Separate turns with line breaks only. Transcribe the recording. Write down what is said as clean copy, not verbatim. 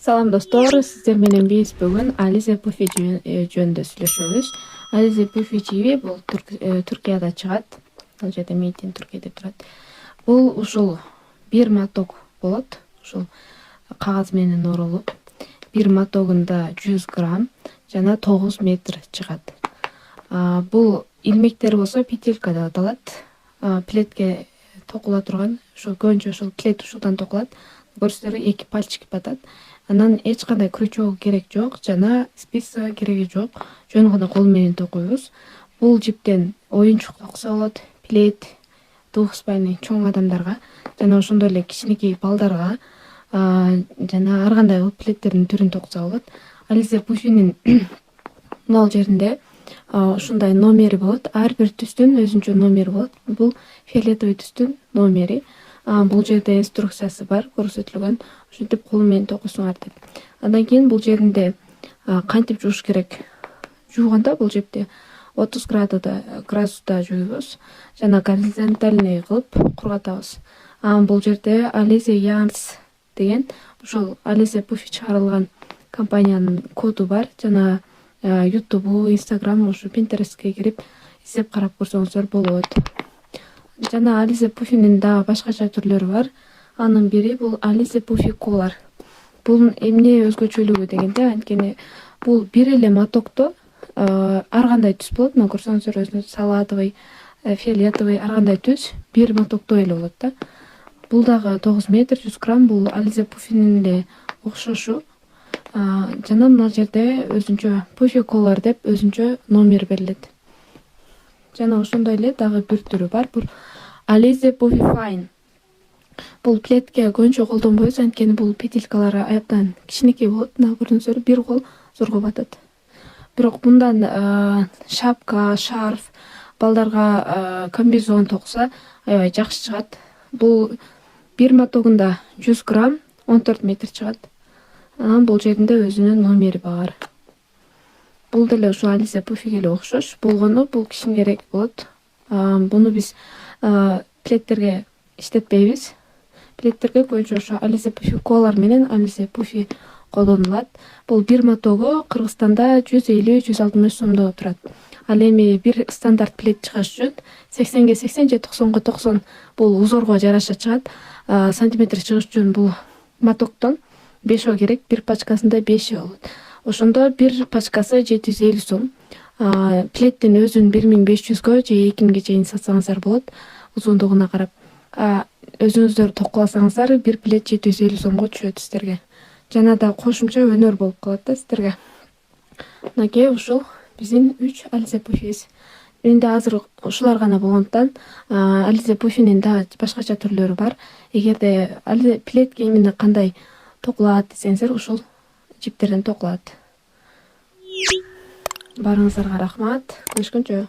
Салам достор, сиздер менен биз бүгүн Alize Puffy жөнүндө сүйлөшөбүз. Alize Puffy чиби бул Түркияда чыгат. Ал жерде Мейтин Түркияда турат. Бул ушул бир моток болот. Ушул кагаз менен оролуп, бир мотогунда 100 грамм жана 9 метр чыгат. Бул илмектер болсо петелька деп аталат. Плетке токула турган, ошо көбүнчө ошол плет ушулдан токулат. Көрсөтөр эки пальчик батат. Анан эч кандай крючок керек жок жана спица кереги жок. Жөн гана кол менен токуйбуз. Бул жиптен оюнчук токсо болот, плет, двухспальный чоң адамдарга жана ошондой эле кичинекей балдарга жана ар кандай плеттердин түрүн токса болот. Alize Puffy'нин мал жеринде ушундай номери болот. Ар бир түстүн өзүнчө номери болот. Бул фиолетовый түстүн номери. Бул жерде инструкциясы бар, көрсөтүлгөн. Ушинтип кол менен токусуңар деп. Андан кийин бул жеринде кантип жууш керек? Жууганда бул жепти 30 градуста жууйбуз жана горизонтальный кылып кургатабыз. Бул жерде Alize Yarns деген ушул Alize Puffy чыгарылган компаниянын коду бар жана YouTube, Instagram, ушу Pinterestке кирип издеп карап көрсөңүздөр болот. Жана Alize Puffy'нин дагы башкача түрлөрү бар. Анын бири бул Alize Puffy Collar. Бул эмне өзгөчөлүгү дегенде, анткени бул бир эле мотокто ар кандай түс болот. Мына көрсөңүздөр өзүнүз салатовый, фиолетовый, ар кандай түс бир мотокто эле болот да. Бул дагы 9 метр 100 грамм, бул Alize Puffy'нин эле окшошу. Жана мына жерде өзүнчө Puffy Collar деп өзүнчө номер берилет. Жана ошондой эле дагы бир түрү бар. Бул Alize Puffy Fine. Бул плетке көбүнчө колдонбойбуз, анткени бул петелькалары аябдан кичинекей болот. Мына көрүңүздөр, бир кол зорго батат. Бирок мындан шапка, шарф, балдарга комбинезон токса аябай жакшы чыгат. Бул бир мотогунда 100 грамм 14 метр чыгат. Анан бул жеринде өзүнүн номери бар. Бул деле ушу Alize Puffy'ге эле окшош болгону, бул кичинерээк болот. Буну биз плеттерге иштетпейбиз. Плеттерге көбүнчө ошо Alize Puffy Collar менен Alize Puffy колдонулат. Бул бир мотогу Кыргызстанда 150-160 сомдо турат. Ал эми бир стандарт плет чыгаш үчүн 80ге 80 же 90га 90 бул узорго жараша чыгат. Сантиметр чыгыш үчүн бул мотоктон 5 керек, бир пачкасында 5 болот. Ошондо бир пачкасы 750 сом. Плеттин өзүн 1500гө же 2000ге чейин сатсаңыздар болот, узундугуна карап. Өзүңүздөр токуласаңыздар бир плет 750 сомго түшөт сиздерге. Жана да кошумча өнөр болуп калат да сиздерге. Мынакей ушул биздин 3 Alize Puffy'биз. Менде азыр ушулар гана болгондуктан Alize Puffy'нин да башкача түрлөрү бар. Эгерде плетке именно кандай токулат десеңиздер, ушул жиптерден токулат. Барыңыздарга рахмат. Көрүшкөнчө.